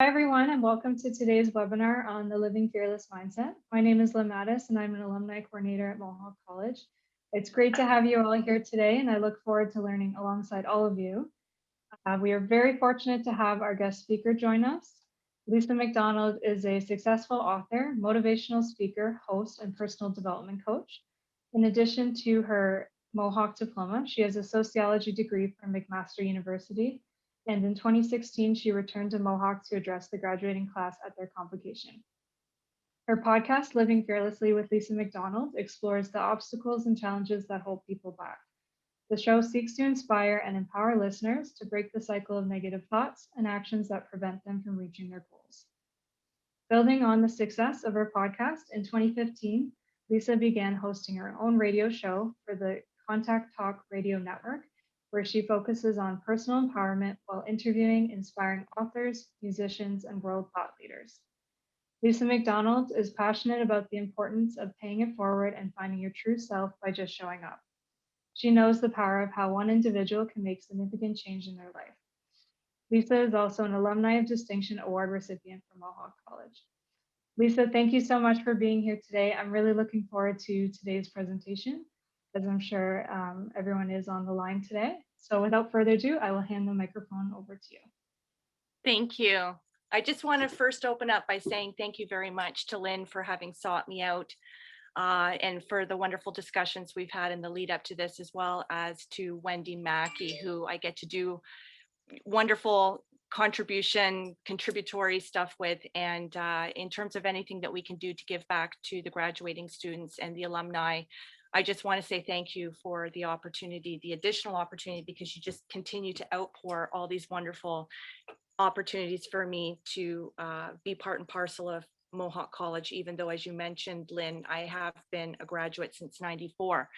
Hi, everyone, and welcome to today's webinar on the Living Fearless Mindset. My name is Lynn Mattis, and I'm an alumni coordinator at Mohawk College. It's great to have you all here today, and I look forward to learning alongside all of you. We are very fortunate to have our guest speaker join us. Lisa McDonald is a successful author, motivational speaker, host, and personal development coach. In addition to her Mohawk diploma, she has a sociology degree from McMaster University, and in 2016, she returned to Mohawk to address the graduating class at their convocation. Her podcast, Living Fearlessly with Lisa McDonald, explores the obstacles and challenges that hold people back. The show seeks to inspire and empower listeners to break the cycle of negative thoughts and actions that prevent them from reaching their goals. Building on the success of her podcast, in 2015, Lisa began hosting her own radio show for the Contact Talk Radio Network, where she focuses on personal empowerment while interviewing inspiring authors, musicians, and world thought leaders. Lisa McDonald is passionate about the importance of paying it forward and finding your true self by just showing up. She knows the power of how one individual can make significant change in their life. Lisa is also an Alumni of Distinction Award recipient from Mohawk College. Lisa, thank you so much for being here today. I'm really looking forward to today's presentation, as I'm sure everyone is on the line today. So without further ado, I will hand the microphone over to you. Thank you. I just want to first open up by saying thank you very much to Lynn for having sought me out and for the wonderful discussions we've had in the lead up to this, as well as to Wendy Mackey, who I get to do wonderful contributory stuff with. And in terms of anything that we can do to give back to the graduating students and the alumni, I just want to say thank you for the opportunity, the additional opportunity, because you just continue to outpour all these wonderful opportunities for me to be part and parcel of Mohawk College, even though, as you mentioned, Lynn, I have been a graduate since '94.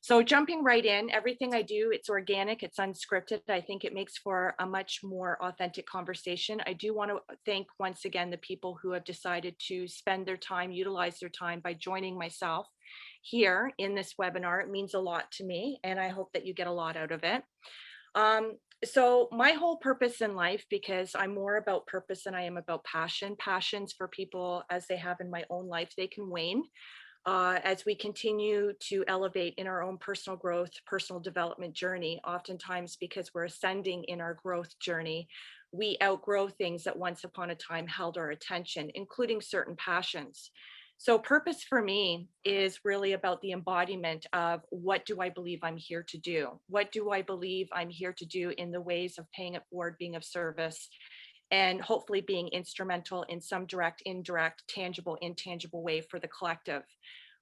So jumping right in, everything I do, it's organic, it's unscripted. I think it makes for a much more authentic conversation. I do want to thank once again the people who have decided to spend their time, utilize their time by joining myself here in this webinar. It means a lot to me, and I hope that you get a lot out of it. So my whole purpose in life, because I'm more about purpose than I am about passion. Passions for people, as they have in my own life, they can wane as we continue to elevate in our own personal growth, personal development journey. Oftentimes, because we're ascending in our growth journey, we outgrow things that once upon a time held our attention, including certain passions. So purpose for me is really about the embodiment of what do I believe I'm here to do? What do I believe I'm here to do in the ways of paying it forward, being of service, and hopefully being instrumental in some direct, indirect, tangible, intangible way for the collective.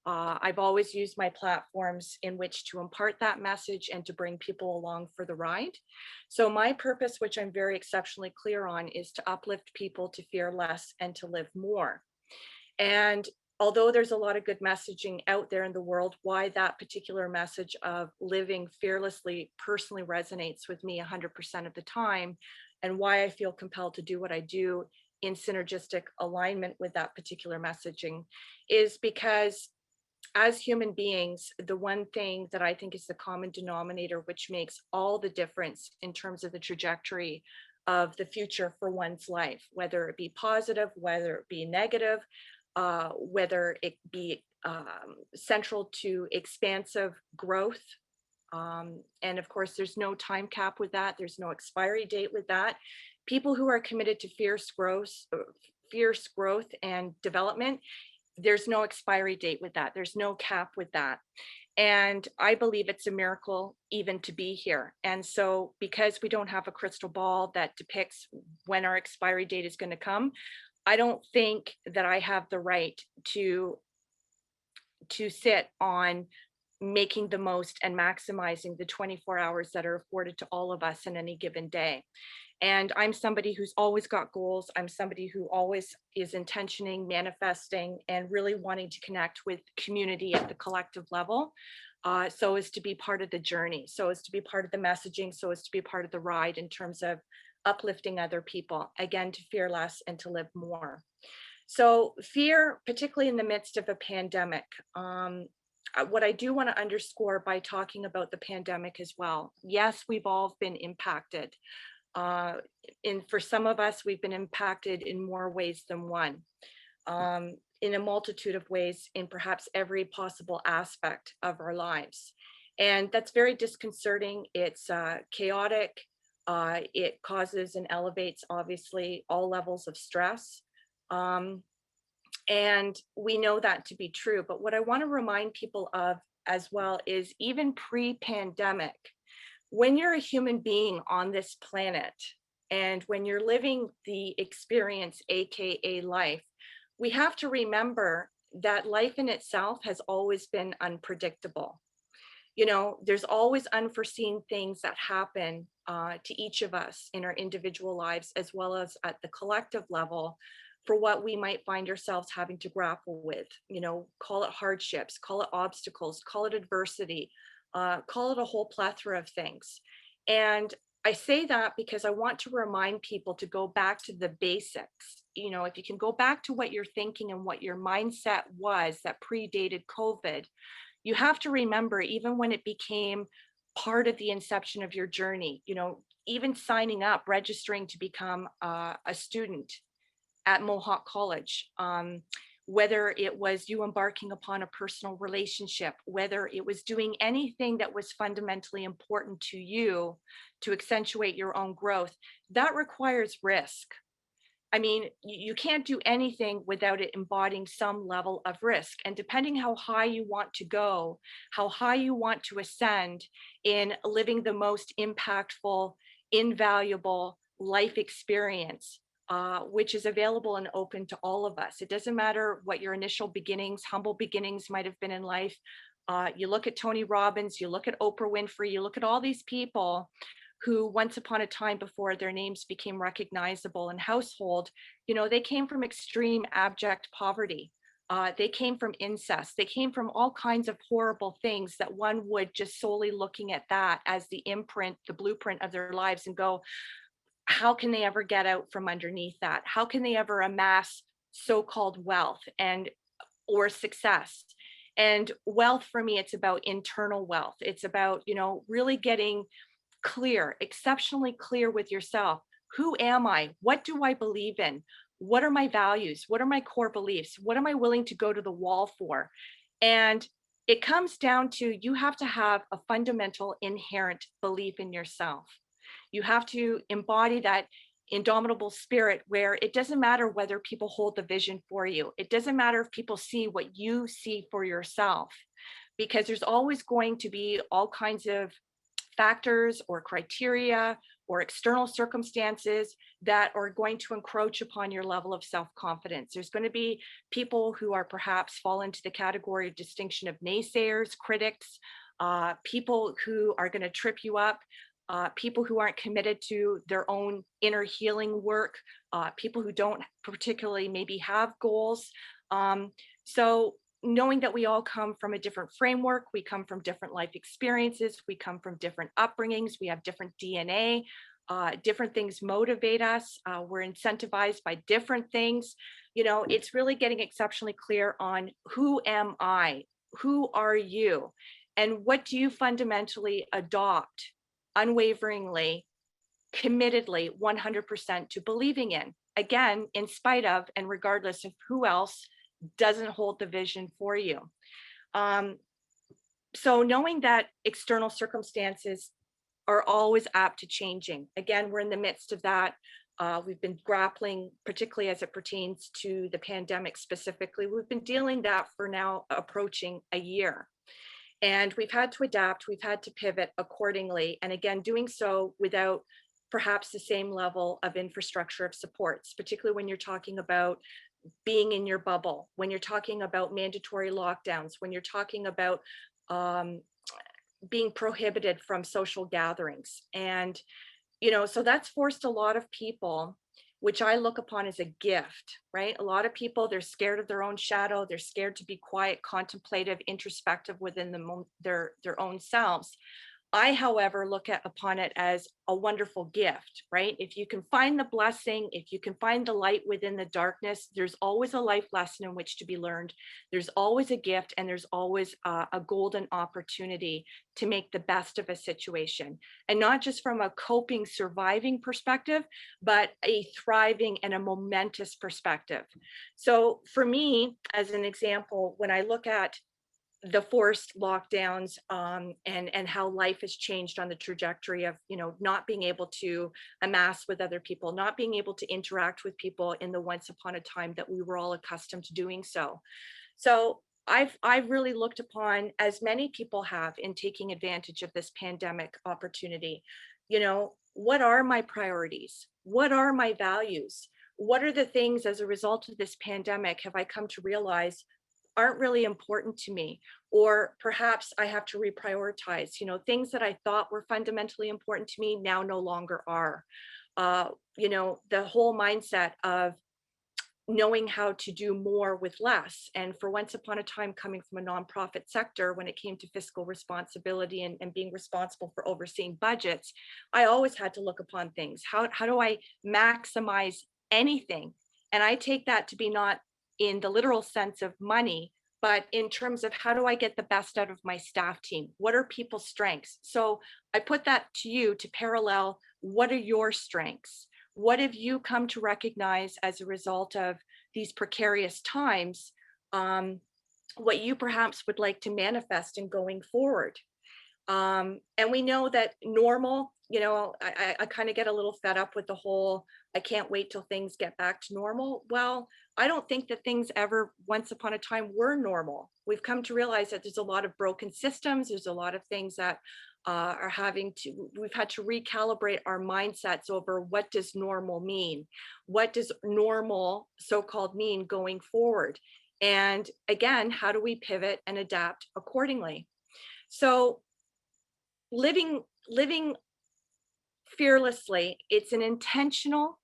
I've always used my platforms in which to impart that message and to bring people along for the ride. So my purpose, which I'm very exceptionally clear on, is to uplift people to fear less and to live more. And although there's a lot of good messaging out there in the world, why that particular message of living fearlessly personally resonates with me 100% of the time, and why I feel compelled to do what I do in synergistic alignment with that particular messaging, is because as human beings, the one thing that I think is the common denominator, which makes all the difference in terms of the trajectory of the future for one's life, whether it be positive, whether it be negative, whether it be central to expansive growth. And of course, there's no time cap with that. There's no expiry date with that. People who are committed to fierce growth and development, there's no expiry date with that. There's no cap with that. And I believe it's a miracle even to be here. And so because we don't have a crystal ball that depicts when our expiry date is going to come, I don't think that I have the right to sit on making the most and maximizing the 24 hours that are afforded to all of us in any given day. And I'm somebody who's always got goals. I'm somebody who always is intentioning, manifesting, and really wanting to connect with community at the collective level, so as to be part of the journey, so as to be part of the messaging, so as to be part of the ride in terms of uplifting other people, again, to fear less and to live more. So fear, particularly in the midst of a pandemic, what I do want to underscore by talking about the pandemic as well, yes, we've all been impacted. Uh, and for some of us, we've been impacted in more ways than one, in a multitude of ways, in perhaps every possible aspect of our lives. And that's very disconcerting. It's chaotic. It causes and elevates, obviously, all levels of stress. Um, and we know that to be true. But what I want to remind people of as well is even pre pandemic, when you're a human being on this planet and when you're living the experience, AKA life, we have to remember that life in itself has always been unpredictable. You know, there's always unforeseen things that happen to each of us in our individual lives, as well as at the collective level for what we might find ourselves having to grapple with. You know, call it hardships, call it obstacles, call it adversity, call it a whole plethora of things. And I say that because I want to remind people to go back to the basics. You know, if you can go back to what you're thinking and what your mindset was that predated COVID, you have to remember, even when it became part of the inception of your journey, you know, even signing up, registering to become a student at Mohawk College, whether it was you embarking upon a personal relationship, whether it was doing anything that was fundamentally important to you to accentuate your own growth, that requires risk. I mean, you can't do anything without it embodying some level of risk. And depending how high you want to go, how high you want to ascend in living the most impactful, invaluable life experience, which is available and open to all of us. It doesn't matter what your initial beginnings, humble beginnings might have been in life. You look at Tony Robbins, you look at Oprah Winfrey, you look at all these people who once upon a time, before their names became recognizable in household, you know, they came from extreme abject poverty. They came from incest. They came from all kinds of horrible things that one would just solely looking at that as the imprint, the blueprint of their lives and go, how can they ever get out from underneath that? How can they ever amass so-called wealth and or success? And wealth for me, it's about internal wealth. It's about, you know, really getting clear, exceptionally clear with yourself. Who am I? What do I believe in? What are my values? What are my core beliefs? What am I willing to go to the wall for? And it comes down to you have to have a fundamental inherent belief in yourself. You have to embody that indomitable spirit where it doesn't matter whether people hold the vision for you. It doesn't matter if people see what you see for yourself, because there's always going to be all kinds of factors or criteria or external circumstances that are going to encroach upon your level of self-confidence. There's going to be people who are perhaps fall into the category of distinction of naysayers, critics, people who are going to trip you up, people who aren't committed to their own inner healing work, people who don't particularly maybe have goals. So knowing that we all come from a different framework, we come from different life experiences, we come from different upbringings, we have different DNA, different things motivate us, we're incentivized by different things. You know, it's really getting exceptionally clear on who am I, who are you, and what do you fundamentally adopt unwaveringly, committedly, 100% to believing in. Again, in spite of and regardless of who else doesn't hold the vision for you. Um, so knowing that external circumstances are always apt to changing. Again, we're in the midst of that. We've been grappling, particularly as it pertains to the pandemic specifically. We've been dealing that for now approaching a year. And we've had to adapt, we've had to pivot accordingly. And again, doing so without perhaps the same level of infrastructure of supports, particularly when you're talking about being in your bubble, when you're talking about mandatory lockdowns, when you're talking about um, being prohibited from social gatherings. And, you know, so that's forced a lot of people, which I look upon as a gift, right? A lot of people, they're scared of their own shadow. They're scared to be quiet, contemplative, introspective within their own selves. I, however, look upon it as a wonderful gift, right? If you can find the blessing, if you can find the light within the darkness, there's always a life lesson in which to be learned. There's always a gift, and there's always a golden opportunity to make the best of a situation. And not just from a coping, surviving perspective, but a thriving and a momentous perspective. So for me, as an example, when I look at the forced lockdowns, and how life has changed on the trajectory of, not being able to amass with other people, not being able to interact with people in the once upon a time that we were all accustomed to doing so. So I've really looked upon, as many people have, in taking advantage of this pandemic opportunity. What are my priorities? What are my values? What are the things, as a result of this pandemic, have I come to realize aren't really important to me? Or perhaps I have to reprioritize, things that I thought were fundamentally important to me now no longer are. The whole mindset of knowing how to do more with less. And for once upon a time, coming from a nonprofit sector, when it came to fiscal responsibility and being responsible for overseeing budgets, I always had to look upon things. How do I maximize anything? And I take that to be not in the literal sense of money, but in terms of how do I get the best out of my staff team? What are people's strengths? So I put that to you to parallel, what are your strengths? What have you come to recognize as a result of these precarious times? What you perhaps would like to manifest in going forward? And we know that normal, I kind of get a little fed up with the whole, I can't wait till things get back to normal. Well, I don't think that things ever once upon a time were normal. We've come to realize that there's a lot of broken systems. There's a lot of things that we've had to recalibrate our mindsets over what does normal mean? What does normal so-called mean going forward? And again, how do we pivot and adapt accordingly? So living fearlessly, it's an intentional,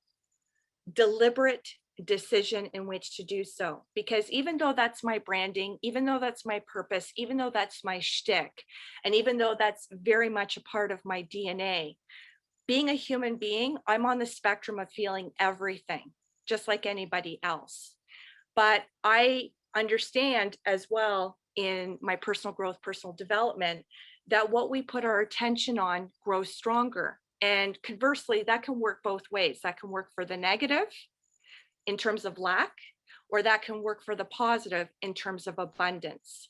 deliberate decision in which to do so. Because even though that's my branding, even though that's my purpose, even though that's my shtick, and even though that's very much a part of my DNA, being a human being, I'm on the spectrum of feeling everything, just like anybody else. But I understand as well, in my personal growth, personal development, that what we put our attention on grows stronger. And conversely, that can work both ways. That can work for the negative in terms of lack, or that can work for the positive in terms of abundance.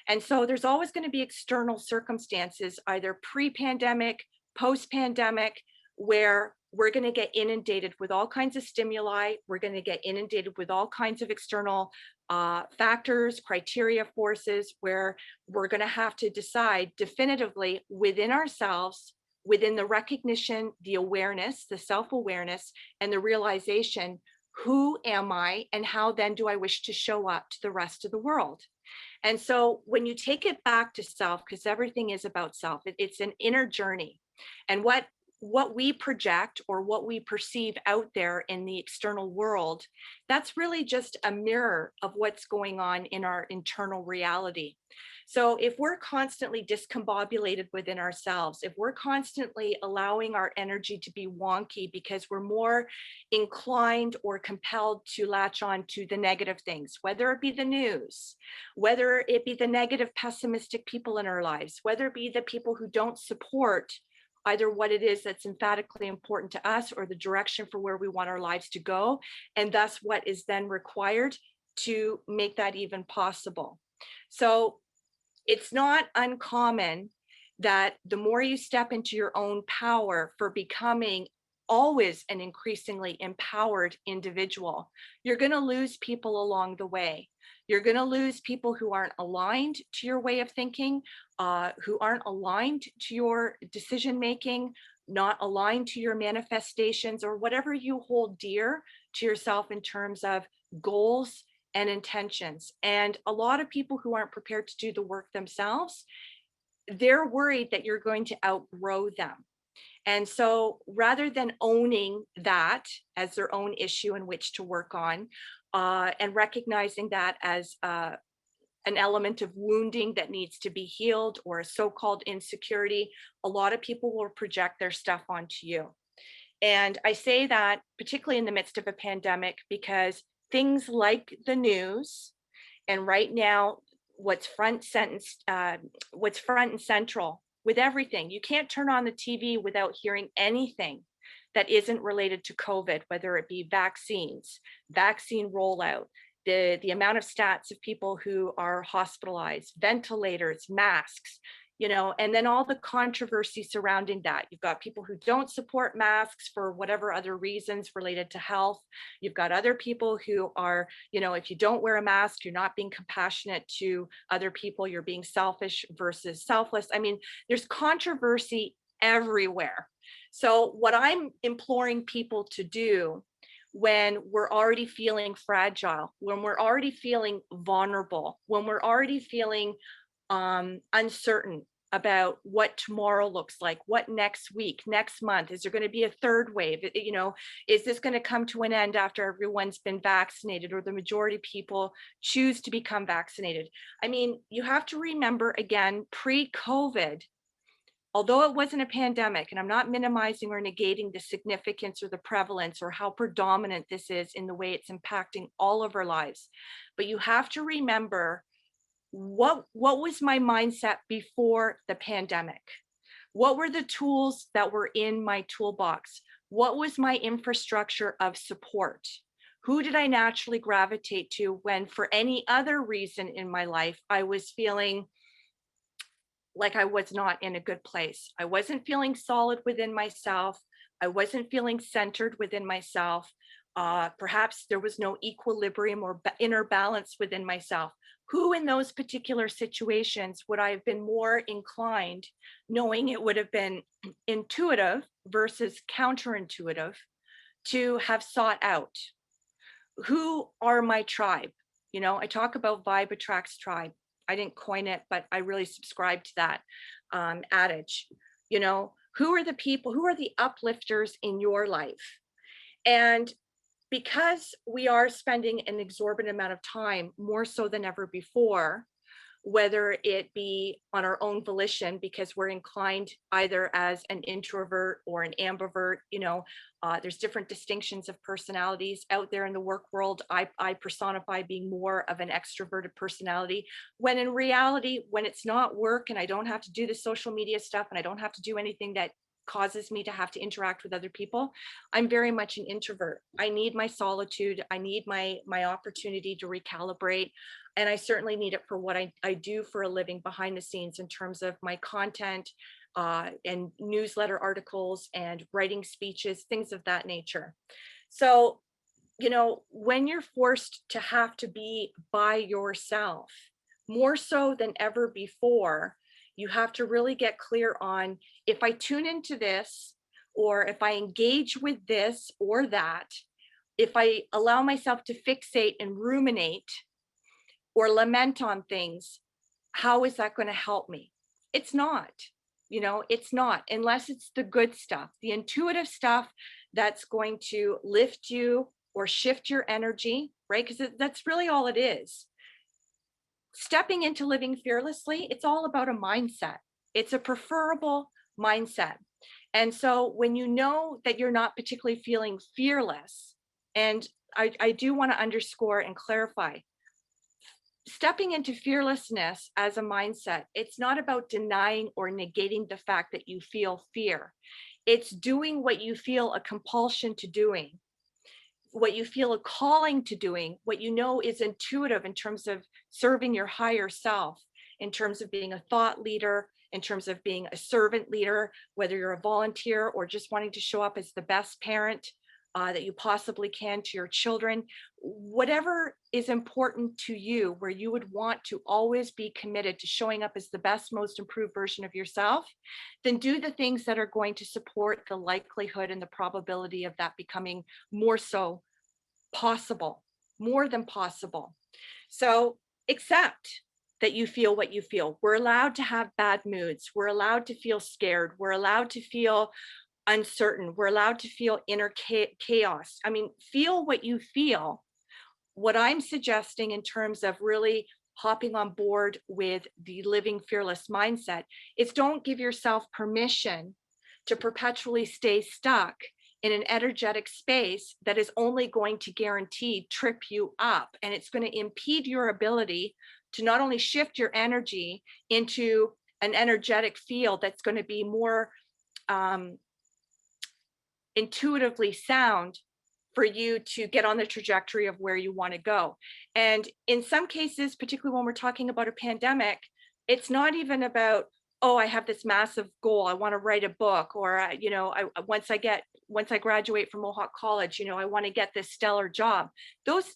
And so there's always going to be external circumstances, either pre-pandemic, post-pandemic, where we're going to get inundated with all kinds of stimuli. We're going to get inundated with all kinds of external factors, criteria, forces, where we're going to have to decide definitively within ourselves, within the recognition, the awareness, the self-awareness, and the realization, who am I and how then do I wish to show up to the rest of the world? And so when you take it back to self, because everything is about self, it's an inner journey. And what we project or what we perceive out there in the external world, that's really just a mirror of what's going on in our internal reality. So if we're constantly discombobulated within ourselves, if we're constantly allowing our energy to be wonky because we're more inclined or compelled to latch on to the negative things, whether it be the news, whether it be the negative, pessimistic people in our lives, whether it be the people who don't support either what it is that's emphatically important to us or the direction for where we want our lives to go, and thus what is then required to make that even possible. So it's not uncommon that the more you step into your own power for becoming always an increasingly empowered individual, you're going to lose people along the way. You're going to lose people who aren't aligned to your way of thinking, who aren't aligned to your decision making, not aligned to your manifestations, or whatever you hold dear to yourself in terms of goals and intentions. And a lot of people who aren't prepared to do the work themselves, they're worried that you're going to outgrow them. And so rather than owning that as their own issue in which to work on, and recognizing that as an element of wounding that needs to be healed or a so-called insecurity, a lot of people will project their stuff onto you. And I say that particularly in the midst of a pandemic because things like the news and right now what's front and central with everything. You can't turn on the TV without hearing anything that isn't related to COVID, whether it be vaccines, vaccine rollout, the amount of stats of people who are hospitalized, ventilators, masks, and then all the controversy surrounding that. You've got people who don't support masks for whatever other reasons related to health. You've got other people who are, if you don't wear a mask, you're not being compassionate to other people, you're being selfish versus selfless. I mean, there's controversy everywhere. So what I'm imploring people to do when we're already feeling fragile, when we're already feeling vulnerable, when we're already feeling uncertain about what tomorrow looks like, what next week, next month, is there going to be a third wave? Is this going to come to an end after everyone's been vaccinated or the majority of people choose to become vaccinated? I mean, you have to remember again, pre-COVID, although it wasn't a pandemic, and I'm not minimizing or negating the significance or the prevalence or how predominant this is in the way it's impacting all of our lives, but you have to remember what was my mindset before the pandemic? What were the tools that were in my toolbox? What was my infrastructure of support? Who did I naturally gravitate to when, for any other reason in my life, I was feeling like I was not in a good place? I wasn't feeling solid within myself. I wasn't feeling centered within myself. Perhaps there was no equilibrium or inner balance within myself. Who in those particular situations would I have been more inclined, knowing it would have been intuitive versus counterintuitive, to have sought out? Who are my tribe? I talk about vibe attracts tribe. I didn't coin it, but I really subscribe to that adage. Who are the people, who are the uplifters in your life? And because we are spending an exorbitant amount of time, more so than ever before, whether it be on our own volition, because we're inclined either as an introvert or an ambivert, there's different distinctions of personalities out there in the work world. I personify being more of an extroverted personality, when in reality, when it's not work and I don't have to do the social media stuff and I don't have to do anything that causes me to have to interact with other people, I'm very much an introvert. I need my solitude. I need my opportunity to recalibrate. And I certainly need it for what I do for a living behind the scenes in terms of my content and newsletter articles and writing speeches, things of that nature. So, when you're forced to have to be by yourself, more so than ever before, you have to really get clear on, if I tune into this, or if I engage with this or that, if I allow myself to fixate and ruminate or lament on things, how is that going to help me? It's not, it's not, unless it's the good stuff, the intuitive stuff that's going to lift you or shift your energy, right? Because that's really all it is. Stepping into living fearlessly, it's all about a mindset. It's a preferable mindset. And so when you know that you're not particularly feeling fearless, and I do want to underscore and clarify, stepping into fearlessness as a mindset, it's not about denying or negating the fact that you feel fear. It's doing what you feel a compulsion to doing, what you feel a calling to doing, what you know is intuitive in terms of serving your higher self, in terms of being a thought leader, in terms of being a servant leader, whether you're a volunteer or just wanting to show up as the best parent that you possibly can to your children, whatever is important to you, where you would want to always be committed to showing up as the best, most improved version of yourself, then do the things that are going to support the likelihood and the probability of that becoming more so possible, more than possible. So accept that you feel what you feel. We're allowed to have bad moods. We're allowed to feel scared. We're allowed to feel uncertain. We're allowed to feel inner chaos. I mean, feel what you feel. What I'm suggesting in terms of really hopping on board with the living fearless mindset is don't give yourself permission to perpetually stay stuck in an energetic space that is only going to guarantee trip you up, and it's going to impede your ability to not only shift your energy into an energetic field that's going to be more um, intuitively sound for you to get on the trajectory of where you want to go. And in some cases, particularly when we're talking about a pandemic, it's not even about, oh, I have this massive goal, I want to write a book, or once I graduate from Mohawk College, I want to get this stellar job. Those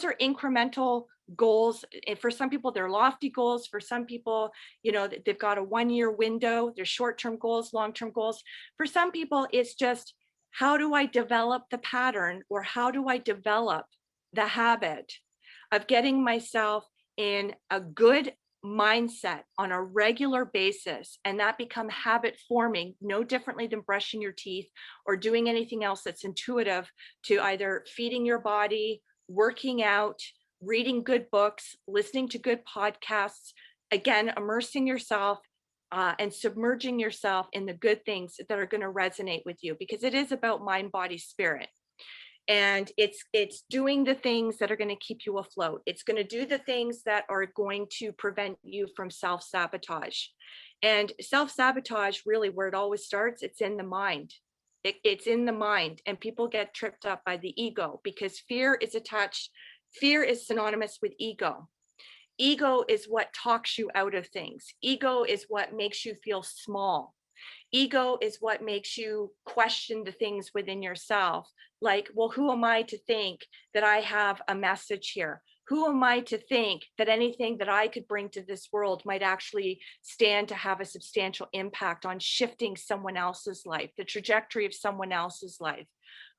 are incremental goals. And for some people, they're lofty goals. For some people, they've got a 1-year window. There's short-term goals, long-term goals. For some people, it's just, how do I develop the pattern, or how do I develop the habit of getting myself in a good mindset on a regular basis, and that become habit forming, no differently than brushing your teeth or doing anything else that's intuitive, to either feeding your body, working out, reading good books, listening to good podcasts, again, immersing yourself and submerging yourself in the good things that are going to resonate with you, because it is about mind, body, spirit. And it's doing the things that are going to keep you afloat. It's going to do the things that are going to prevent you from self-sabotage. And self-sabotage, really, where it always starts, it's in the mind. It's in the mind, and people get tripped up by the ego, because fear is synonymous with ego. Ego is what talks you out of things. Ego is what makes you feel small. Ego is what makes you question the things within yourself. Like, well, who am I to think that I have a message here? Who am I to think that anything that I could bring to this world might actually stand to have a substantial impact on shifting someone else's life, the trajectory of someone else's life?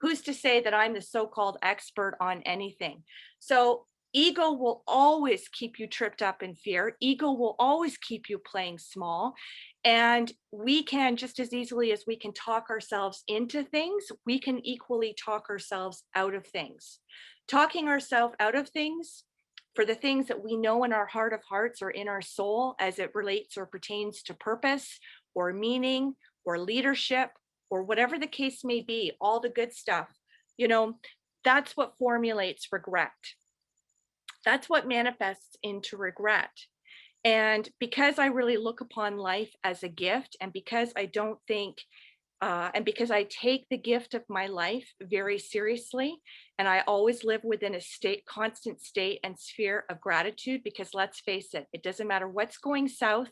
Who's to say that I'm the so-called expert on anything? So ego will always keep you tripped up in fear. Ego will always keep you playing small. And we can, just as easily as we can talk ourselves into things, we can equally talk ourselves out of things. Talking ourselves out of things for the things that we know in our heart of hearts or in our soul, as it relates or pertains to purpose or meaning or leadership or whatever the case may be, all the good stuff, that's what formulates regret. That's what manifests into regret. And because I really look upon life as a gift, and because I don't think, and because I take the gift of my life very seriously, and I always live within a constant state and sphere of gratitude, because let's face it, it doesn't matter what's going south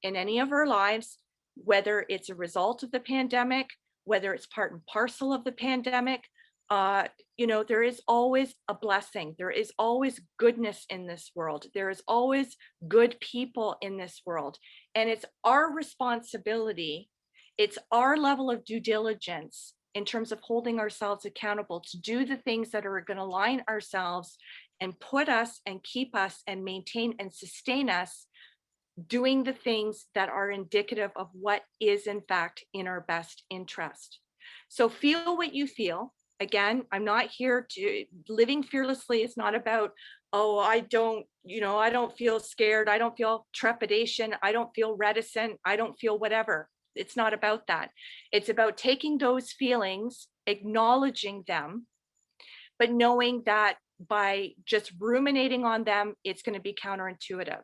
in any of our lives, whether it's a result of the pandemic, whether it's part and parcel of the pandemic, there is always a blessing. There is always goodness in this world. There is always good people in this world. And it's our responsibility, it's our level of due diligence in terms of holding ourselves accountable to do the things that are going to align ourselves and put us and keep us and maintain and sustain us doing the things that are indicative of what is in fact in our best interest. So feel what you feel. Again, I'm not here to, living fearlessly is not about, oh, I don't feel scared. I don't feel trepidation. I don't feel reticent. I don't feel whatever. It's not about that. It's about taking those feelings, acknowledging them, but knowing that by just ruminating on them, it's going to be counterintuitive.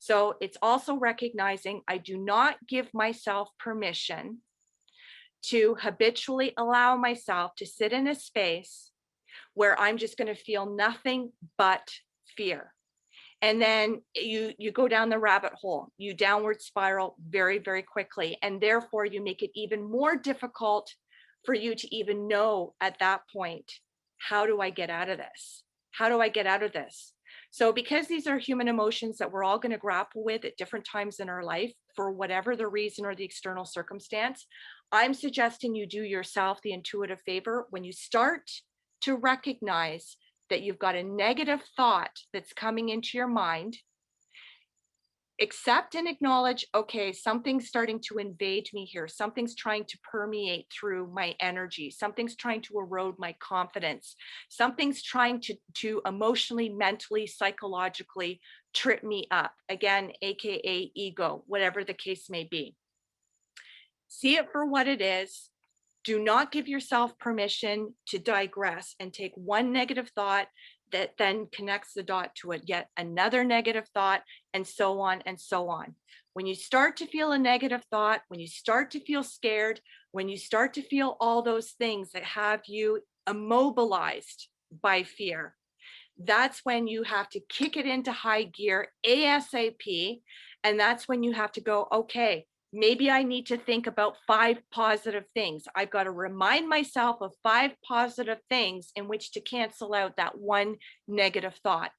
So it's also recognizing I do not give myself permission to habitually allow myself to sit in a space where I'm just going to feel nothing but fear. And then you go down the rabbit hole, you downward spiral very, very quickly. And therefore you make it even more difficult for you to even know at that point, how do I get out of this? How do I get out of this? So because these are human emotions that we're all going to grapple with at different times in our life, for whatever the reason or the external circumstance, I'm suggesting you do yourself the intuitive favor when you start to recognize that you've got a negative thought that's coming into your mind. accept and acknowledge, okay, something's starting to invade me here. Something's trying to permeate through my energy. Something's trying to erode my confidence. Something's trying to emotionally, mentally, psychologically trip me up. Again, AKA ego, whatever the case may be. See it for what it is. Do not give yourself permission to digress and take one negative thought that then connects the dot to it, yet another negative thought, and so on and so on. When you start to feel a negative thought, when you start to feel scared, when you start to feel all those things that have you immobilized by fear, that's when you have to kick it into high gear ASAP. And that's when you have to go, okay, maybe I need to think about 5 positive things. I've got to remind myself of 5 positive things in which to cancel out that one negative thought.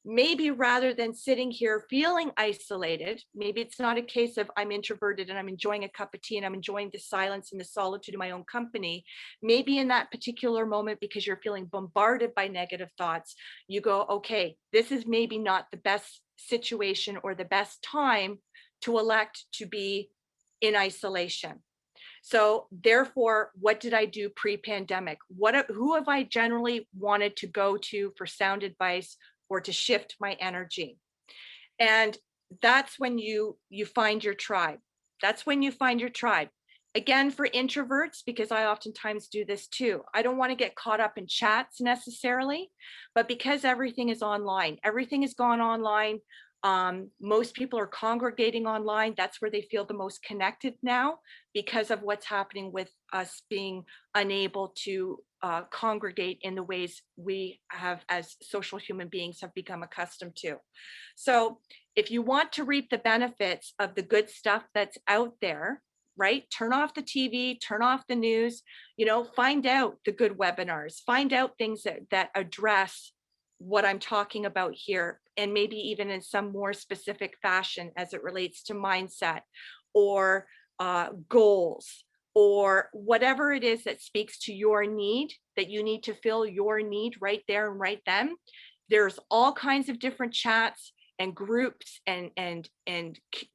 Maybe rather than sitting here feeling isolated, maybe it's not a case of I'm introverted and I'm enjoying a cup of tea and I'm enjoying the silence and the solitude of my own company. Maybe in that particular moment, because you're feeling bombarded by negative thoughts, you go, okay, this is maybe not the best situation or the best time to elect to be in isolation. So therefore, what did I do pre-pandemic? Who have I generally wanted to go to for sound advice or to shift my energy? And that's when you find your tribe. That's when you find your tribe. Again, for introverts, because I oftentimes do this too, I don't want to get caught up in chats necessarily, but because everything is online, everything has gone online. Most people are congregating online. That's where they feel the most connected now because of what's happening with us being unable to congregate in the ways we have as social human beings have become accustomed to. So if you want to reap the benefits of the good stuff that's out there, right? Turn off the TV, turn off the news, find out the good webinars, find out things that address what I'm talking about here, and maybe even in some more specific fashion as it relates to mindset or goals or whatever it is that speaks to your need, that you need to fill your need right there and right then. There's all kinds of different chats and groups and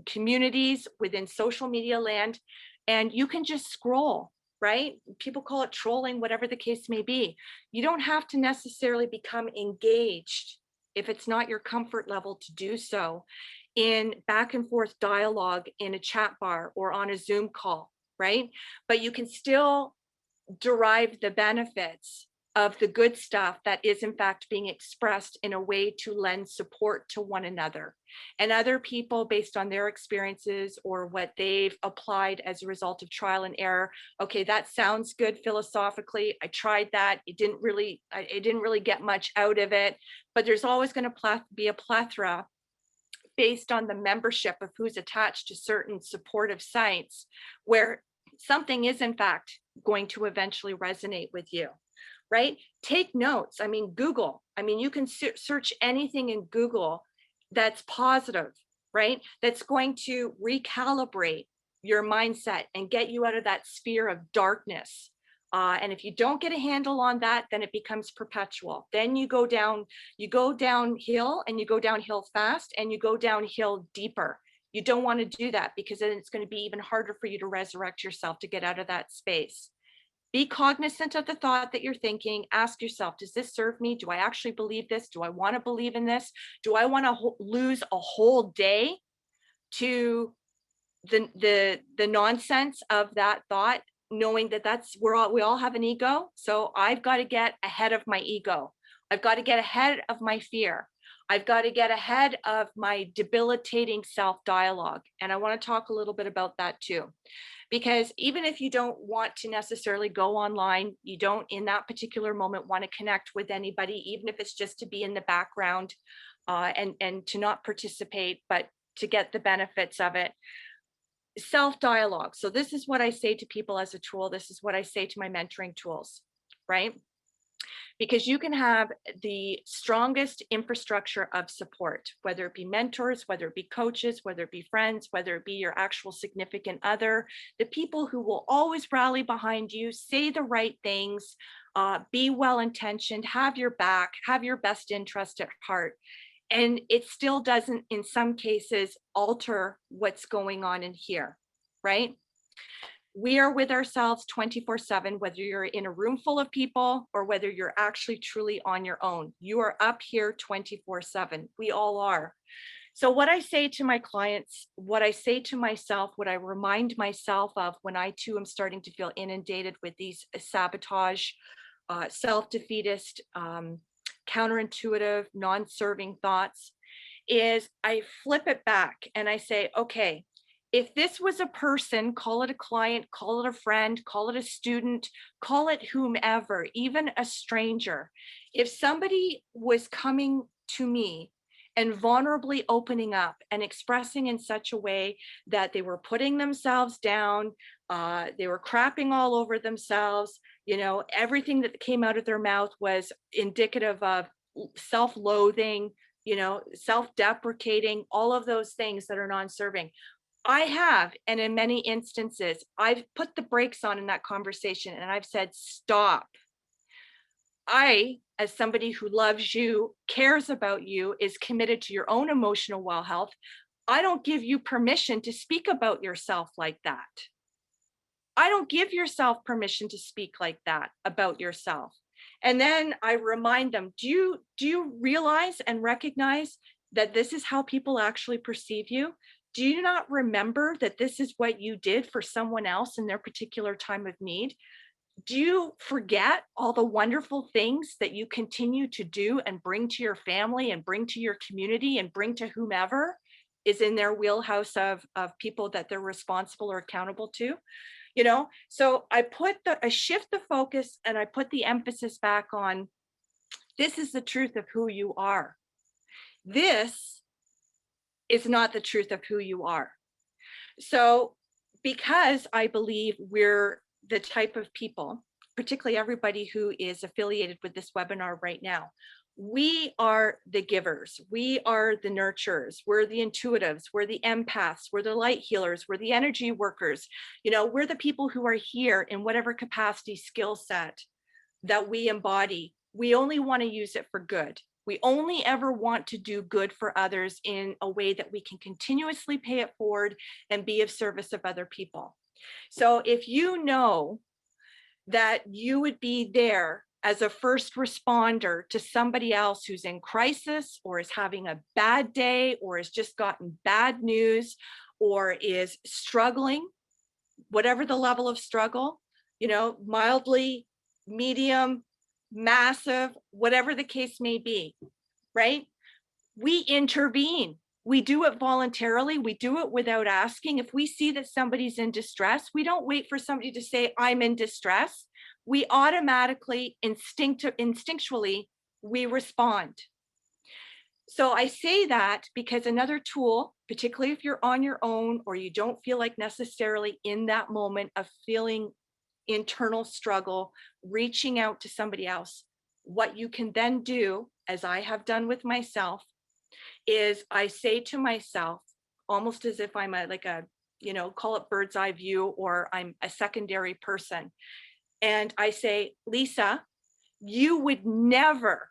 communities within social media land, and you can just scroll, right? People call it trolling, whatever the case may be. You don't have to necessarily become engaged if it's not your comfort level to do so in back and forth dialogue in a chat bar or on a Zoom call, right? But you can still derive the benefits of the good stuff that is in fact being expressed in a way to lend support to one another and other people based on their experiences or what they've applied as a result of trial and error. Okay, that sounds good philosophically. I tried that. It didn't really get much out of it, but there's always going to be a plethora based on the membership of who's attached to certain supportive sites where something is in fact going to eventually resonate with you. Right? Take notes. I mean, Google. I mean, you can search anything in Google that's positive, right? That's going to recalibrate your mindset and get you out of that sphere of darkness. And if you don't get a handle on that, then it becomes perpetual. Then you go downhill and you go downhill fast and you go downhill deeper. You don't want to do that because then it's going to be even harder for you to resurrect yourself to get out of that space. Be cognizant of the thought that you're thinking. Ask yourself, does this serve me? Do I actually believe this? Do I want to believe in this? Do I want to lose a whole day to the nonsense of that thought, knowing that we all have an ego? So I've got to get ahead of my ego. I've got to get ahead of my fear. I've got to get ahead of my debilitating self-dialogue. And I want to talk a little bit about that too. Because even if you don't want to necessarily go online, you don't in that particular moment want to connect with anybody, even if it's just to be in the background and to not participate, but to get the benefits of it. Self-dialogue. So this is what I say to people as a tool. This is what I say to my mentoring tools, right? Because you can have the strongest infrastructure of support, whether it be mentors, whether it be coaches, whether it be friends, whether it be your actual significant other, the people who will always rally behind you, say the right things, be well-intentioned, have your back, have your best interest at heart. And it still doesn't, in some cases, alter what's going on in here, right? We are with ourselves 24/7, whether you're in a room full of people or whether you're actually truly on your own. You are up here 24/7. We all are. So, what I say to my clients, what I say to myself, what I remind myself of when I too am starting to feel inundated with these sabotage, self defeatist, counterintuitive, non serving thoughts is I flip it back and I say, okay, if this was a person, call it a client, call it a friend, call it a student, call it whomever, even a stranger, if somebody was coming to me and vulnerably opening up and expressing in such a way that they were putting themselves down, they were crapping all over themselves, everything that came out of their mouth was indicative of self-loathing, self-deprecating, all of those things that are non-serving. I have, and in many instances, I've put the brakes on in that conversation and I've said, stop. I, as somebody who loves you, cares about you, is committed to your own emotional well health, I don't give you permission to speak about yourself like that. I don't give yourself permission to speak like that about yourself. And then I remind them, do you realize and recognize that this is how people actually perceive you? Do you not remember that this is what you did for someone else in their particular time of need? Do you forget all the wonderful things that you continue to do and bring to your family and bring to your community and bring to whomever is in their wheelhouse of people that they're responsible or accountable to? So I shift the focus and I put the emphasis back on, this is the truth of who you are. This is not the truth of who you are. So because I believe we're the type of people, particularly everybody who is affiliated with this webinar right now, we are the givers, we are the nurturers, we're the intuitives, we're the empaths, we're the light healers, we're the energy workers. We're the people who are here in whatever capacity, skill set that we embody. We only want to use it for good. We only ever want to do good for others in a way that we can continuously pay it forward and be of service of other people. So if you know that you would be there as a first responder to somebody else who's in crisis or is having a bad day or has just gotten bad news or is struggling, whatever the level of struggle, mildly, medium, massive, whatever the case may be, right? We intervene. We do it voluntarily. We do it without asking. If we see that somebody's in distress, we don't wait for somebody to say, I'm in distress. We automatically, instinctually, we respond. So I say that because another tool, particularly if you're on your own or you don't feel like necessarily in that moment of feeling internal struggle, reaching out to somebody else, what you can then do, as I have done with myself, is I say to myself, almost as if I'm call it bird's eye view, or I'm a secondary person. And I say, Lisa, you would never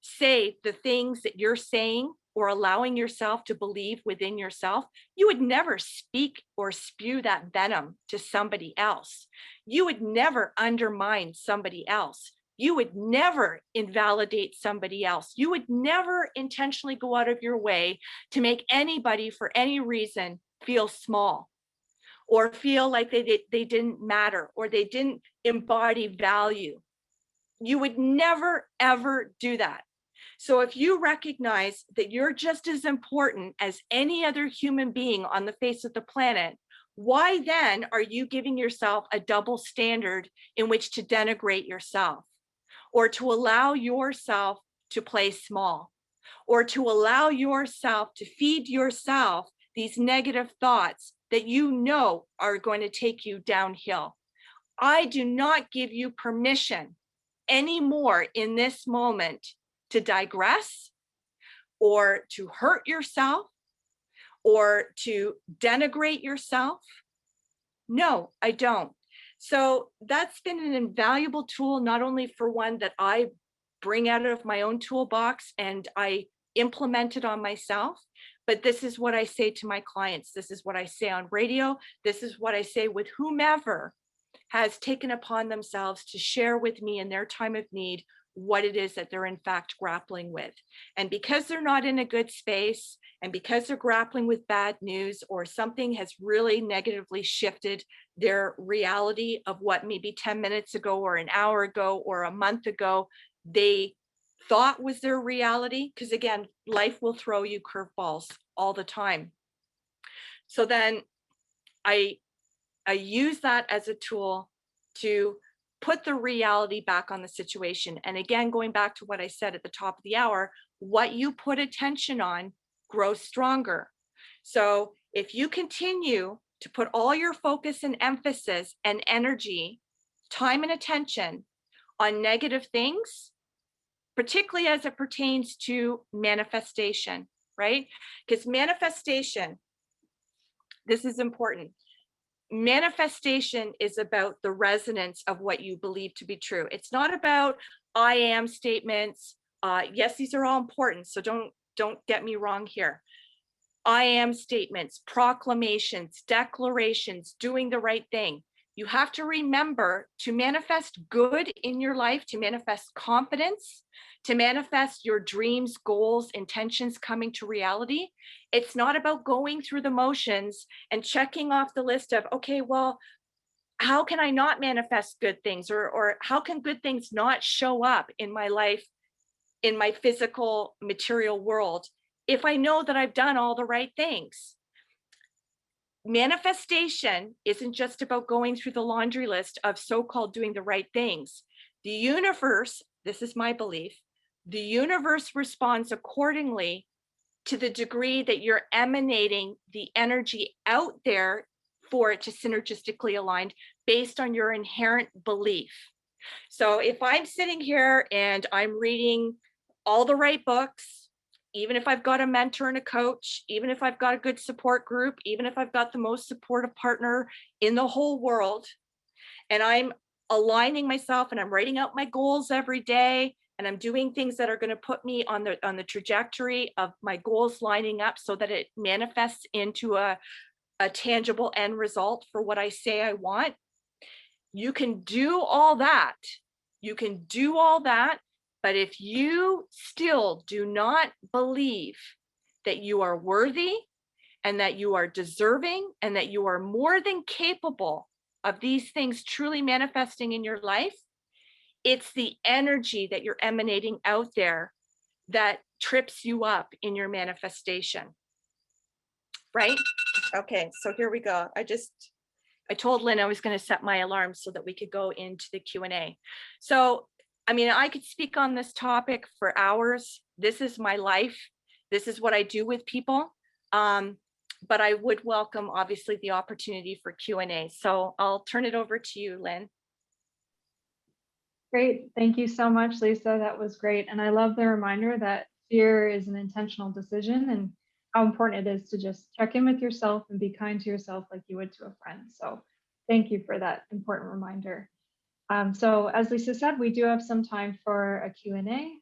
say the things that you're saying or allowing yourself to believe within yourself. You would never speak or spew that venom to somebody else. You would never undermine somebody else. You would never invalidate somebody else. You would never intentionally go out of your way to make anybody for any reason feel small or feel like they didn't matter or they didn't embody value. You would never, ever do that. So if you recognize that you're just as important as any other human being on the face of the planet, why then are you giving yourself a double standard in which to denigrate yourself or to allow yourself to play small or to allow yourself to feed yourself these negative thoughts that you know are going to take you downhill? I do not give you permission anymore in this moment to digress or to hurt yourself or to denigrate yourself. No, I don't. So that's been an invaluable tool, not only for one that I bring out of my own toolbox and I implement it on myself. But this is what I say to my clients. This is what I say on radio. This is what I say with whomever has taken upon themselves to share with me in their time of need what it is that they're in fact grappling with. And because they're not in a good space, and because they're grappling with bad news, or something has really negatively shifted their reality of what maybe 10 minutes ago or an hour ago or a month ago they thought was their reality, because again, life will throw you curveballs all the time. So then I use that as a tool to put the reality back on the situation. And again, going back to what I said at the top of the hour, what you put attention on grows stronger. So if you continue to put all your focus and emphasis and energy, time and attention on negative things, particularly as it pertains to manifestation, right? Because manifestation, this is important. Manifestation is about the resonance of what you believe to be true. It's not about I am statements. Yes, these are all important, so don't get me wrong here. I am statements, proclamations, declarations, doing the right thing. You have to remember to manifest good in your life, to manifest confidence, to manifest your dreams, goals, intentions coming to reality. It's not about going through the motions and checking off the list of, okay, well, how can I not manifest good things? Or how can good things not show up in my life, in my physical material world, if I know that I've done all the right things? Manifestation isn't just about going through the laundry list of so-called doing the right things. The universe, this is my belief, the universe responds accordingly to the degree that you're emanating the energy out there for it to synergistically align based on your inherent belief. So if I'm sitting here and I'm reading all the right books, even if I've got a mentor and a coach, even if I've got a good support group, even if I've got the most supportive partner in the whole world, and I'm aligning myself and I'm writing out my goals every day, and I'm doing things that are going to put me on the trajectory of my goals lining up so that it manifests into a tangible end result for what I say I want. You can do all that. You can do all that. But if you still do not believe that you are worthy and that you are deserving and that you are more than capable of these things truly manifesting in your life, it's the energy that you're emanating out there that trips you up in your manifestation, right? Okay, so here we go. I told Lynn I was going to set my alarm so that we could go into the Q&A. So, I mean, I could speak on this topic for hours. This is my life. This is what I do with people. But I would welcome, obviously, the opportunity for Q&A. So I'll turn it over to you, Lynn. Great. Thank you so much, Lisa. That was great. And I love the reminder that fear is an intentional decision and how important it is to just check in with yourself and be kind to yourself like you would to a friend. So thank you for that important reminder. So as Lisa said, we do have some time for a Q&A.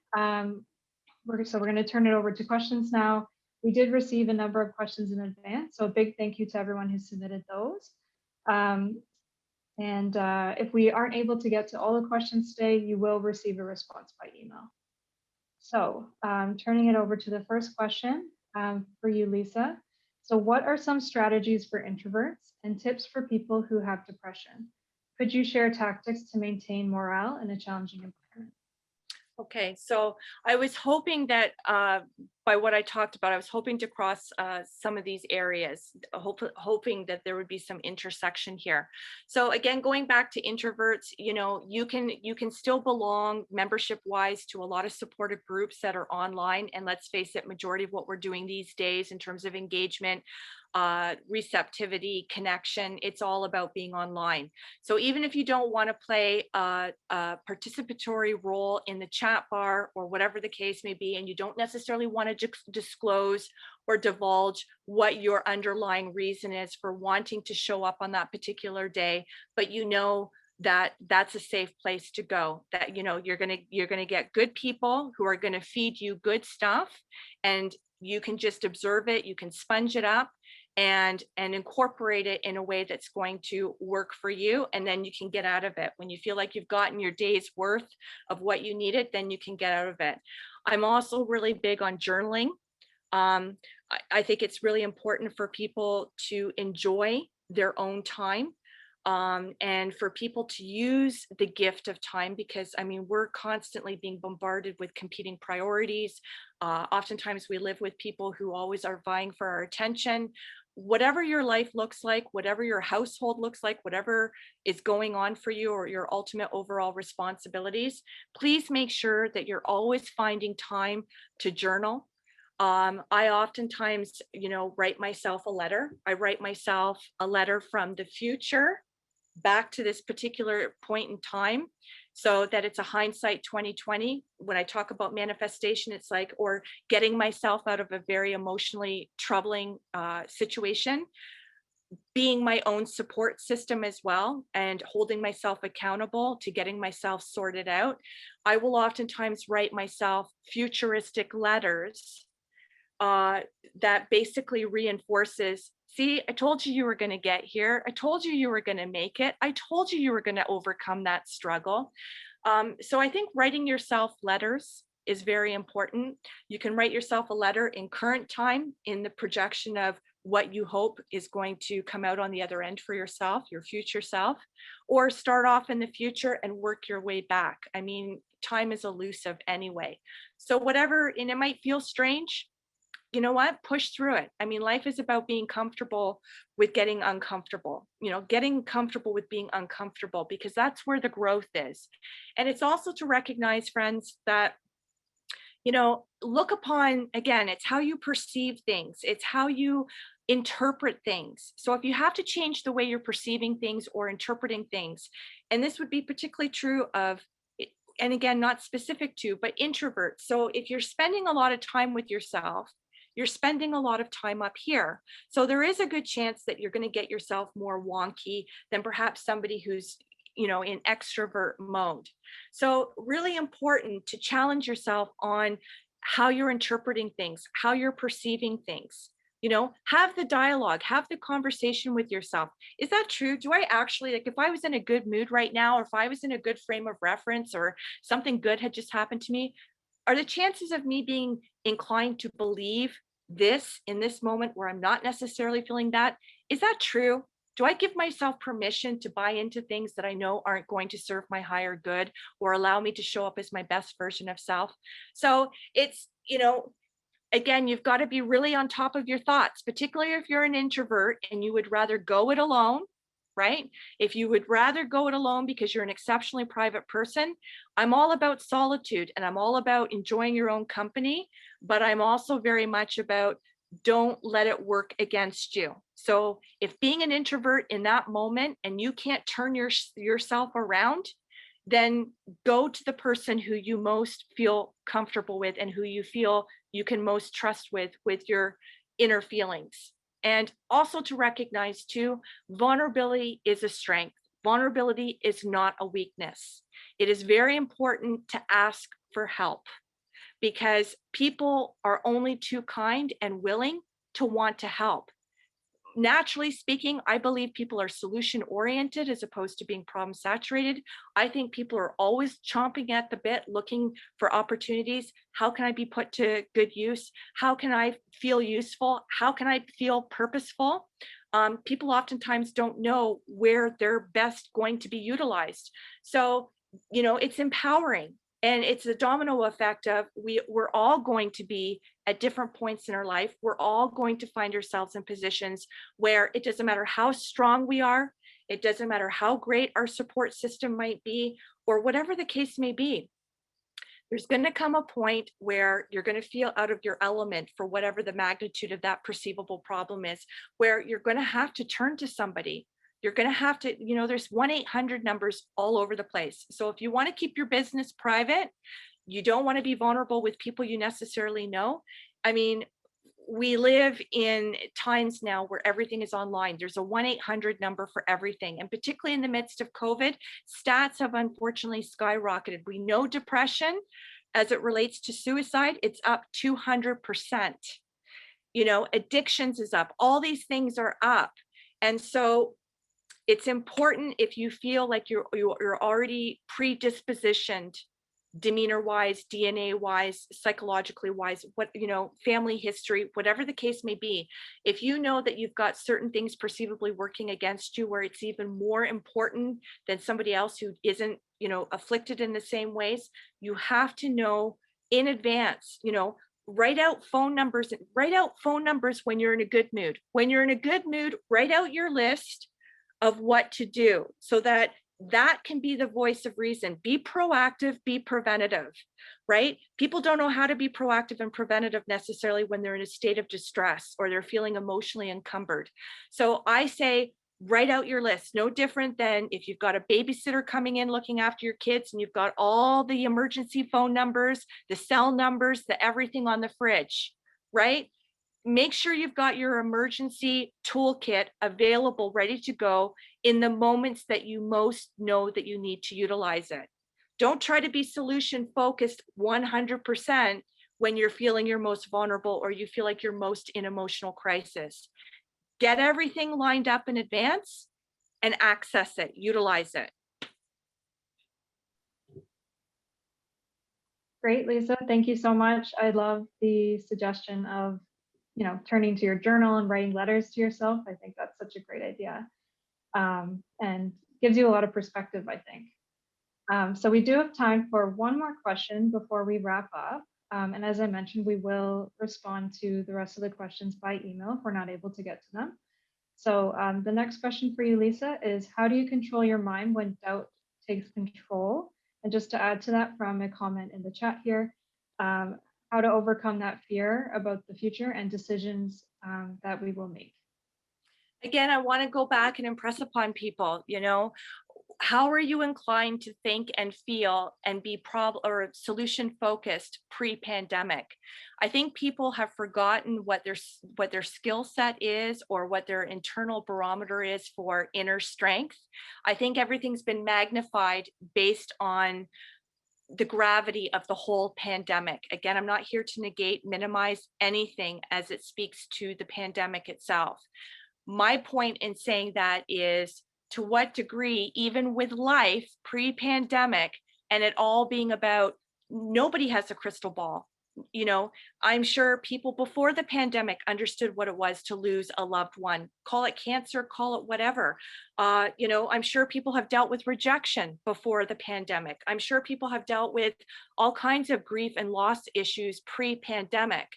We're going to turn it over to questions now. We did receive a number of questions in advance, so a big thank you to everyone who submitted those. If we aren't able to get to all the questions today, you will receive a response by email. So turning it over to the first question for you, Lisa. So what are some strategies for introverts and tips for people who have depression? Could you share tactics to maintain morale in a challenging environment? Okay, so I was hoping that by what I talked about, I was hoping to cross some of these areas, hoping that there would be some intersection here. So again, going back to introverts, you know, you can still belong membership wise to a lot of supportive groups that are online. And let's face it, majority of what we're doing these days in terms of engagement, receptivity, connection, it's all about being online. So even if you don't want to play a participatory role in the chat bar or whatever the case may be, and you don't necessarily want to disclose or divulge what your underlying reason is for wanting to show up on that particular day, but you know that's a safe place to go, that you're going to get good people who are going to feed you good stuff, and you can just observe it, you can sponge it up and incorporate it in a way that's going to work for you, and then you can get out of it. When you feel like you've gotten your day's worth of what you needed, then you can get out of it. I'm also really big on journaling. I think it's really important for people to enjoy their own time, and for people to use the gift of time, because I mean, we're constantly being bombarded with competing priorities. Oftentimes, we live with people who always are vying for our attention. Whatever your life looks like, whatever your household looks like, whatever is going on for you, or your ultimate overall responsibilities, please make sure that you're always finding time to journal. I oftentimes, write myself a letter. I write myself a letter from the future back to this particular point in time, so that it's a hindsight 2020. When I talk about manifestation, it's like, or getting myself out of a very emotionally troubling situation, being my own support system as well, and holding myself accountable to getting myself sorted out. I will oftentimes write myself futuristic letters uh, that basically reinforces, see, I told you you were going to get here. I told you you were going to make it. I told you you were going to overcome that struggle. So I think writing yourself letters is very important. You can write yourself a letter in current time, in the projection of what you hope is going to come out on the other end for yourself, your future self, or start off in the future and work your way back. I mean, time is elusive anyway. So whatever, and it might feel strange, you know what? Push through it. I mean, life is about being comfortable with getting uncomfortable, getting comfortable with being uncomfortable, because that's where the growth is. And it's also to recognize, friends, that, look upon, again, it's how you perceive things, it's how you interpret things. So if you have to change the way you're perceiving things or interpreting things, and this would be particularly true of, and again, not specific to, but introverts. So if you're spending a lot of time with yourself, you're spending a lot of time up here. So there is a good chance that you're going to get yourself more wonky than perhaps somebody who's, in extrovert mode. So really important to challenge yourself on how you're interpreting things, how you're perceiving things. Have the dialogue, have the conversation with yourself. Is that true? Do I actually, like, if I was in a good mood right now, or if I was in a good frame of reference, or something good had just happened to me, are the chances of me being inclined to believe this in this moment where I'm not necessarily feeling that? Is that true? Do I give myself permission to buy into things that I know aren't going to serve my higher good or allow me to show up as my best version of self? So it's, again, you've got to be really on top of your thoughts, particularly if you're an introvert and you would rather go it alone, right? If you would rather go it alone because you're an exceptionally private person, I'm all about solitude and I'm all about enjoying your own company, but I'm also very much about, don't let it work against you. So if being an introvert in that moment and you can't turn yourself around, then go to the person who you most feel comfortable with and who you feel you can most trust with your inner feelings. And also to recognize too, vulnerability is a strength. Vulnerability is not a weakness. It is very important to ask for help, because people are only too kind and willing to want to help. Naturally speaking, I believe people are solution oriented as opposed to being problem saturated. I think people are always chomping at the bit, looking for opportunities. How can I be put to good use? How can I feel useful? How can I feel purposeful? People oftentimes don't know where they're best going to be utilized. So, it's empowering. And it's a domino effect of, we're all going to be at different points in our life. We're all going to find ourselves in positions where it doesn't matter how strong we are, it doesn't matter how great our support system might be, or whatever the case may be. There's going to come a point where you're going to feel out of your element for whatever the magnitude of that perceivable problem is, where you're going to have to turn to somebody. You're going to have to, there's 1-800 numbers all over the place. So if you want to keep your business private, you don't want to be vulnerable with people you necessarily know. I mean, we live in times now where everything is online. There's a 1-800 number for everything. And particularly in the midst of COVID, stats have unfortunately skyrocketed. We know depression as it relates to suicide, it's up 200%. Addictions is up. All these things are up. And so it's important, if you feel like you're already predispositioned, demeanor wise, DNA wise, psychologically wise, family history, whatever the case may be, if you know that you've got certain things perceivably working against you, where it's even more important than somebody else who isn't, afflicted in the same ways, you have to know in advance, write out phone numbers when you're in a good mood. When you're in a good mood, write out your list of what to do, so that can be the voice of reason. Be proactive, be preventative, right? People don't know how to be proactive and preventative necessarily when they're in a state of distress or they're feeling emotionally encumbered. So I say, write out your list. No different than if you've got a babysitter coming in looking after your kids and you've got all the emergency phone numbers, the cell numbers, the everything on the fridge, right? Make sure you've got your emergency toolkit available, ready to go in the moments that you most know that you need to utilize it. Don't try to be solution focused 100% when you're feeling your most vulnerable or you feel like you're most in emotional crisis. Get everything lined up in advance and access it, utilize it. Great, Lisa. Thank you so much. I love the suggestion of, turning to your journal and writing letters to yourself. I think that's such a great idea, and gives you a lot of perspective, I think. So we do have time for one more question before we wrap up. And as I mentioned, we will respond to the rest of the questions by email if we're not able to get to them. So the next question for you, Lisa, is how do you control your mind when doubt takes control? And just to add to that from a comment in the chat here, how to overcome that fear about the future and decisions that we will make. Again, I want to go back and impress upon people, how are you inclined to think and feel and be solution focused pre-pandemic? I think people have forgotten what their skill set is or what their internal barometer is for inner strength. I think everything's been magnified based on the gravity of the whole pandemic. Again, I'm not here to negate, minimize anything as it speaks to the pandemic itself. My point in saying that is, to what degree, even with life pre-pandemic and it all being about, nobody has a crystal ball. I'm sure people before the pandemic understood what it was to lose a loved one, call it cancer, call it whatever. I'm sure people have dealt with rejection before the pandemic. I'm sure people have dealt with all kinds of grief and loss issues pre-pandemic.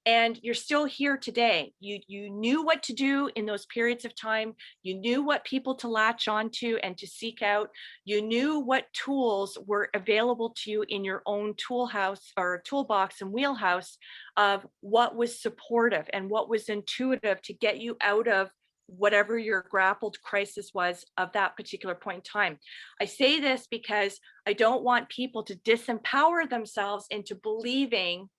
And you're still here today. You knew what to do in those periods of time. You knew what people to latch onto and to seek out. You knew what tools were available to you in your own tool house or toolbox and wheelhouse of what was supportive and what was intuitive to get you out of whatever your grappled crisis was of that particular point in time. I say this because I don't want people to disempower themselves into believing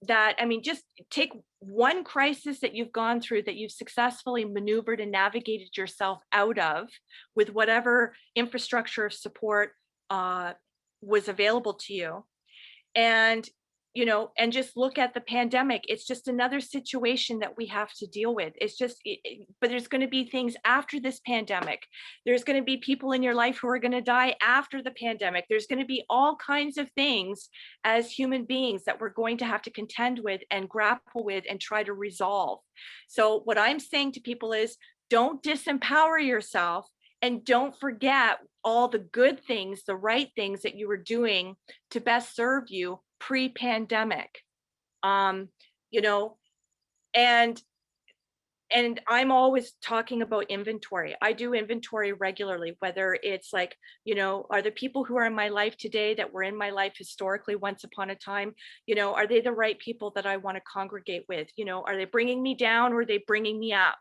that, just take one crisis that you've gone through that you've successfully maneuvered and navigated yourself out of with whatever infrastructure of support was available to you. And just look at the pandemic. It's just another situation that we have to deal with. It's just, but there's going to be things after this pandemic. There's going to be people in your life who are going to die after the pandemic. There's going to be all kinds of things as human beings that we're going to have to contend with and grapple with and try to resolve. So what I'm saying to people is, don't disempower yourself and don't forget all the good things, the right things that you were doing to best serve you pre-pandemic. And I'm always talking about inventory. I do inventory regularly, whether it's like, are the people who are in my life today that were in my life historically once upon a time, are they the right people that I want to congregate with? Are they bringing me down or are they bringing me up?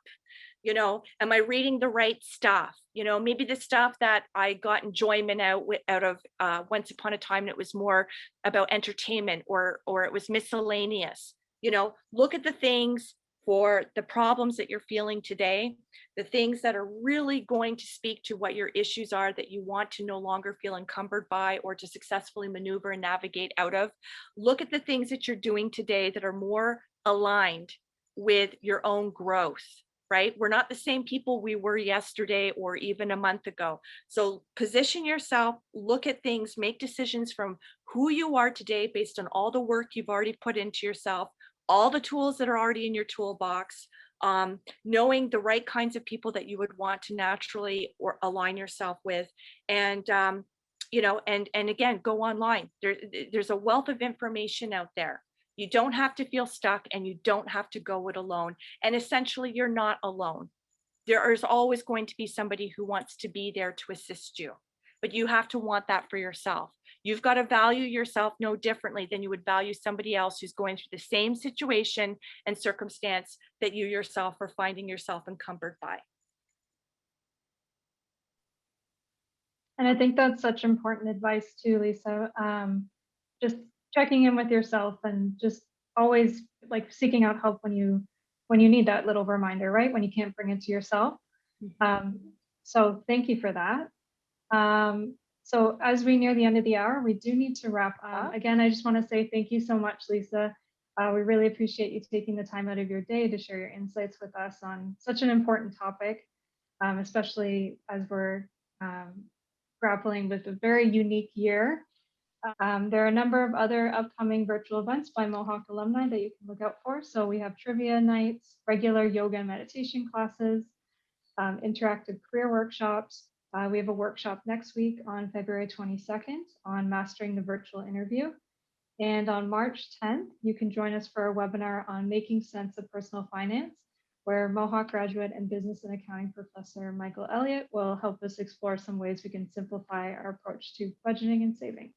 Am I reading the right stuff? Maybe the stuff that I got enjoyment out of once upon a time, and it was more about entertainment or it was miscellaneous. Look at the things for the problems that you're feeling today, the things that are really going to speak to what your issues are that you want to no longer feel encumbered by or to successfully maneuver and navigate out of. Look at the things that you're doing today that are more aligned with your own growth, right? We're not the same people we were yesterday or even a month ago. So position yourself, look at things, make decisions from who you are today based on all the work you've already put into yourself, all the tools that are already in your toolbox, knowing the right kinds of people that you would want to naturally or align yourself with, and and again, go online. There's a wealth of information out there. You don't have to feel stuck, and you don't have to go it alone. And essentially, you're not alone. There is always going to be somebody who wants to be there to assist you, but you have to want that for yourself. You've got to value yourself no differently than you would value somebody else who's going through the same situation and circumstance that you yourself are finding yourself encumbered by. And I think that's such important advice too, Lisa. Just checking in with yourself and just always like seeking out help when you need that little reminder, right? When you can't bring it to yourself. Um, so thank you for that. So as we near the end of the hour, we do need to wrap up. Again, I just want to say thank you so much, Lisa. We really appreciate you taking the time out of your day to share your insights with us on such an important topic, especially as we're grappling with a very unique year. There are a number of other upcoming virtual events by Mohawk alumni that you can look out for. So we have trivia nights, regular yoga and meditation classes, interactive career workshops. We have a workshop next week on February 22nd on mastering the virtual interview. And on March 10th, you can join us for a webinar on making sense of personal finance, where Mohawk graduate and business and accounting professor Michael Elliott will help us explore some ways we can simplify our approach to budgeting and saving.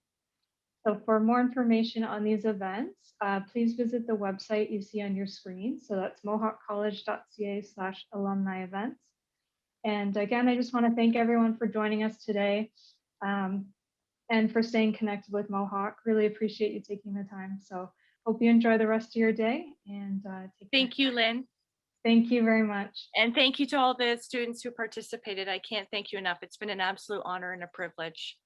So for more information on these events, please visit the website you see on your screen. So that's mohawkcollege.ca/alumni events. And again, I just want to thank everyone for joining us today and for staying connected with Mohawk. Really appreciate you taking the time. So hope you enjoy the rest of your day and take care. Thank you, Lynn. Thank you very much. And thank you to all the students who participated. I can't thank you enough. It's been an absolute honor and a privilege.